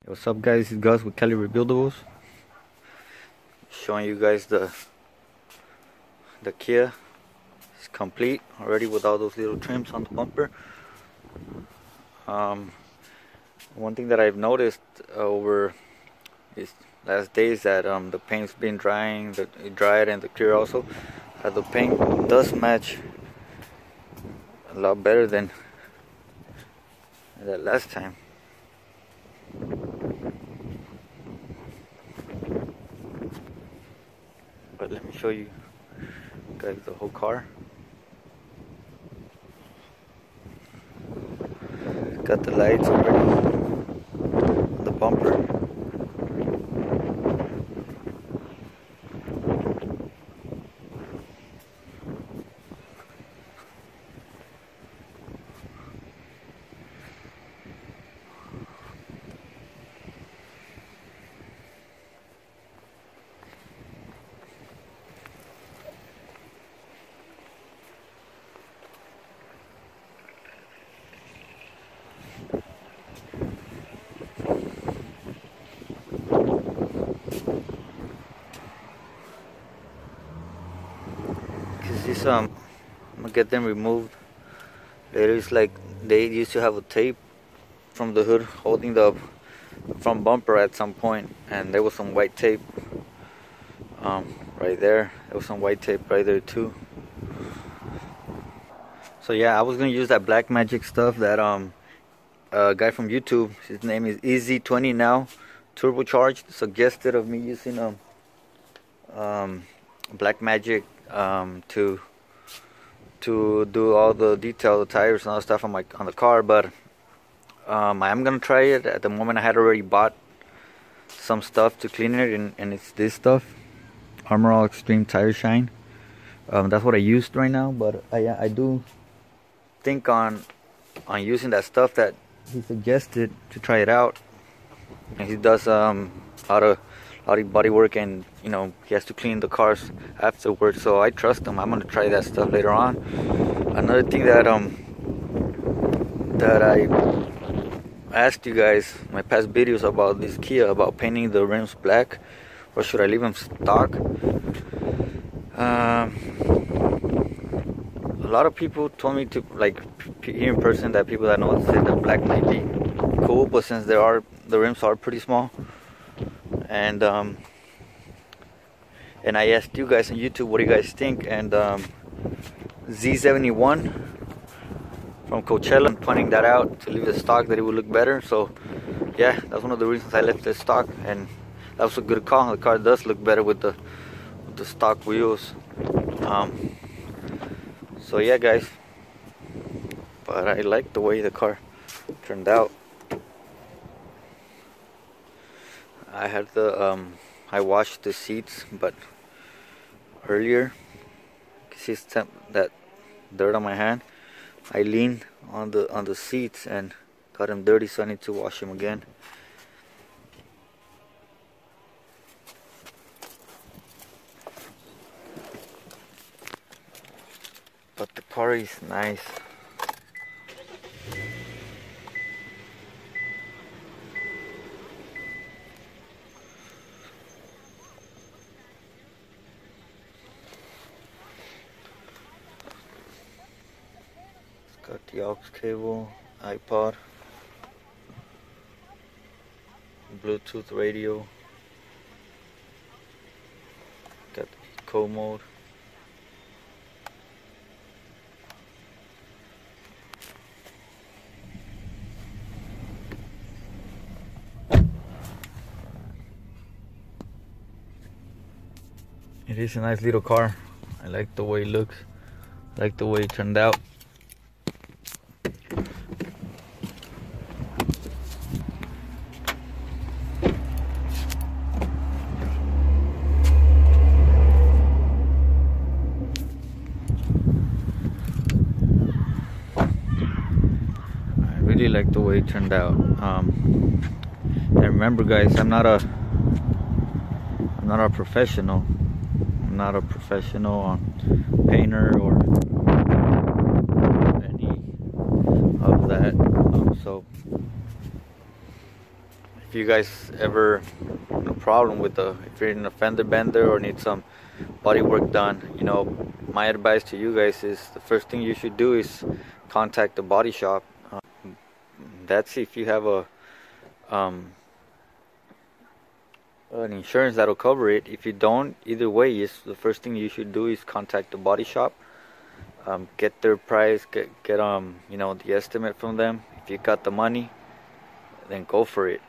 What's up, guys? It's Gus with CALI Rebuildables, showing you guys the Kia. It's complete already with all those little trims on the bumper. One thing that I've noticed over these last days that the paint's been drying, it dried, and the clear also. The paint does match a lot better than that last time. But let me show you guys the whole car. Got the lights already on the bumper. I'm gonna get them removed later. It's like they used to have a tape from the hood holding the front bumper at some point, and there was some white tape right there. There was some white tape right there too. So yeah, I was gonna use that black magic stuff that guy from YouTube, his name is EZ20 now, turbocharged, suggested of me using black magic to do all the detail, the tires and all that stuff on the car. But I am gonna try it. At the moment, I had already bought some stuff to clean it, and it's this stuff, Armor All Extreme Tire Shine. That's what I used right now. But I do think on using that stuff that he suggested to try it out. And he does a lot of body work, and you know, he has to clean the cars afterwards, so I trust him. I'm gonna try that stuff later on. Another thing that I asked you guys in my past videos about this Kia, about painting the rims black, or should I leave them stock? A lot of people told me to, like, here in person, that people that know said that black might be cool, but since the rims are pretty small, and I asked you guys on YouTube, what do you guys think? And Z71 from Coachella pointing that out, to leave it stock, that it would look better. So yeah, that's one of the reasons I left it stock, and that was a good call. The car does look better with the stock wheels. So yeah, guys, but I like the way the car turned out. I had I washed the seats, but earlier, you can see that dirt on my hand. I leaned on the seats and got them dirty, so I need to wash them again. But the car is nice. Got the aux cable, iPod, Bluetooth radio, got the eco mode. It is a nice little car. I like the way it looks, I like the way it turned out. Like the way it turned out. And remember, guys, I'm not a professional. I'm not a professional painter or any of that. So if you guys ever have a problem with if you're in a fender bender or need some body work done, you know, my advice to you guys is the first thing you should do is contact the body shop. That's if you have an insurance that'll cover it. If you don't, either way, is the first thing you should do is contact the body shop. Get their price, get you know, the estimate from them. If you got the money, then go for it.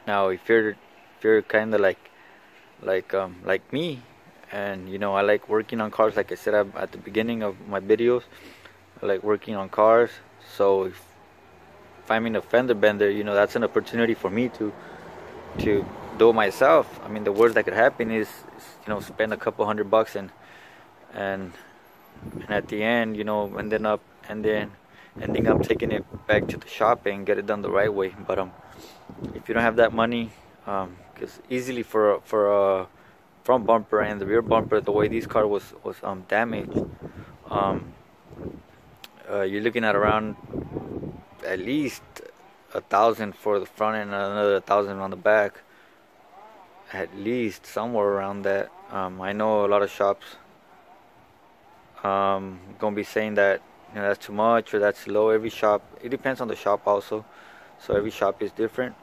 Now if you're kind of like me, and you know, I like working on cars. Like I said at the beginning of my videos, I like working on cars. So if I'm in a fender bender, you know, that's an opportunity for me to do it myself. I mean, the worst that could happen is you know, spend a couple $100 and at the end, you know, ending up taking it back to the shop and get it done the right way. But if you don't have that money, because easily for a front bumper and the rear bumper, the way this car was damaged, you're looking at around at least $1,000 for the front and another $1,000 on the back, at least somewhere around that. I know a lot of shops gonna be saying that, you know, that's too much or that's low. Every shop, it depends on the shop also, so every shop is different.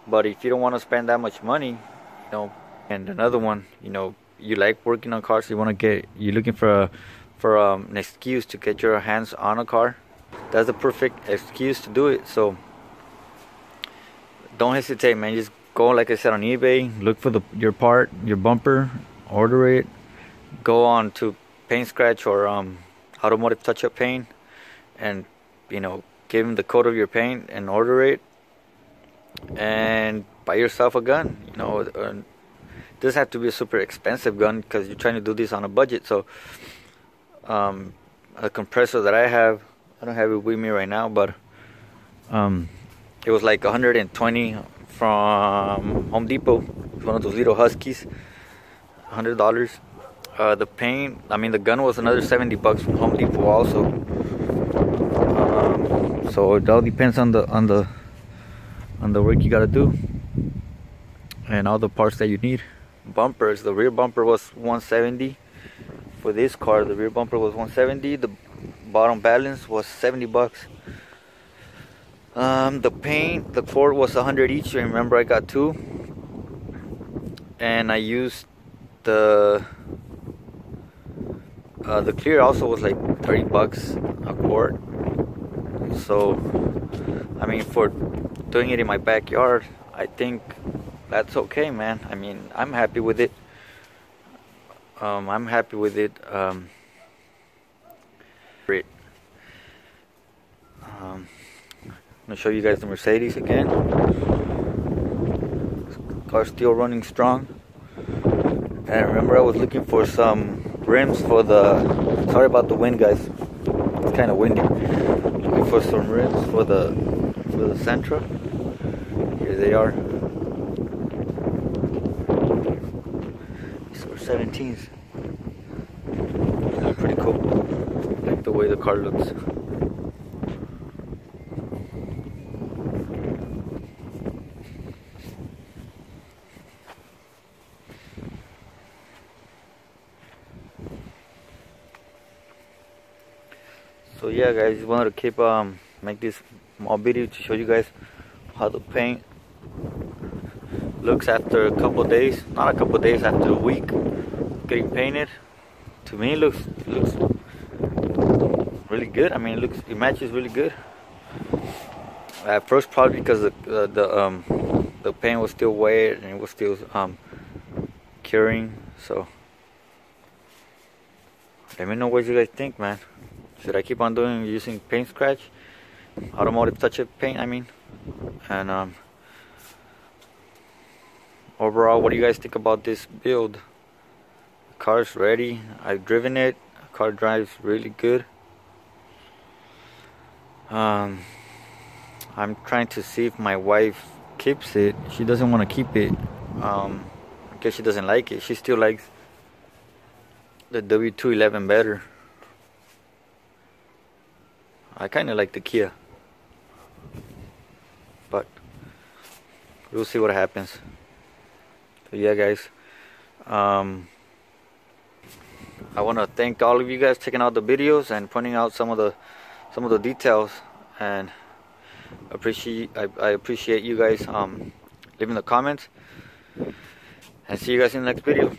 But if you don't want to spend that much money, you know, and another one, you know, you like working on cars, you're looking for an excuse to get your hands on a car, that's the perfect excuse to do it. So don't hesitate, man. Just go, like I said, on eBay, look for your bumper, order it, go on to Paint Scratch or Automotive Touch-Up Paint, and you know, give them the code of your paint and order it, and buy yourself a gun. You know, it doesn't have to be a super expensive gun because you're trying to do this on a budget. So a compressor that I don't have it with me right now, but it was like 120 from Home Depot. It's one of those little Huskies, $100. The paint, I mean, the gun was another $70 from Home Depot also. So it all depends on the work you gotta do and all the parts that you need. Bumpers, the rear bumper was $170 for this car. The rear bumper was $170. The bottom balance was $70. The paint, the cord was $100 each. Remember, I got two, and I used the clear also was like $30 a quart. So I mean, for doing it in my backyard, I think that's okay, man. I mean, I'm happy with it. I'm happy with it. I'm gonna show you guys the Mercedes again. Car's still running strong. And remember, I was looking for some rims for sorry about the wind, guys, it's kind of windy. Looking for some rims for the Sentra. Here they are. These are 17s. They look pretty cool. I like the way the car looks. So yeah, guys, just wanted to keep make this small video to show you guys how the paint looks after a couple days. Not a couple days, after a week getting painted. To me, it looks really good. I mean, it matches really good. At first, probably because the paint was still wet and it was still curing. So let me know what you guys think, man. Should I keep on using Paint Scratch, Automotive Touch-Up Paint, I mean? And overall, what do you guys think about this build? The car's ready. I've driven it. The car drives really good. I'm trying to see if my wife keeps it. She doesn't want to keep it. I guess she doesn't like it. She still likes the W211 better. I kind of like the Kia, but we'll see what happens. So yeah, guys, I want to thank all of you guys checking out the videos and pointing out some of the details, and I appreciate you guys leaving the comments, and see you guys in the next video.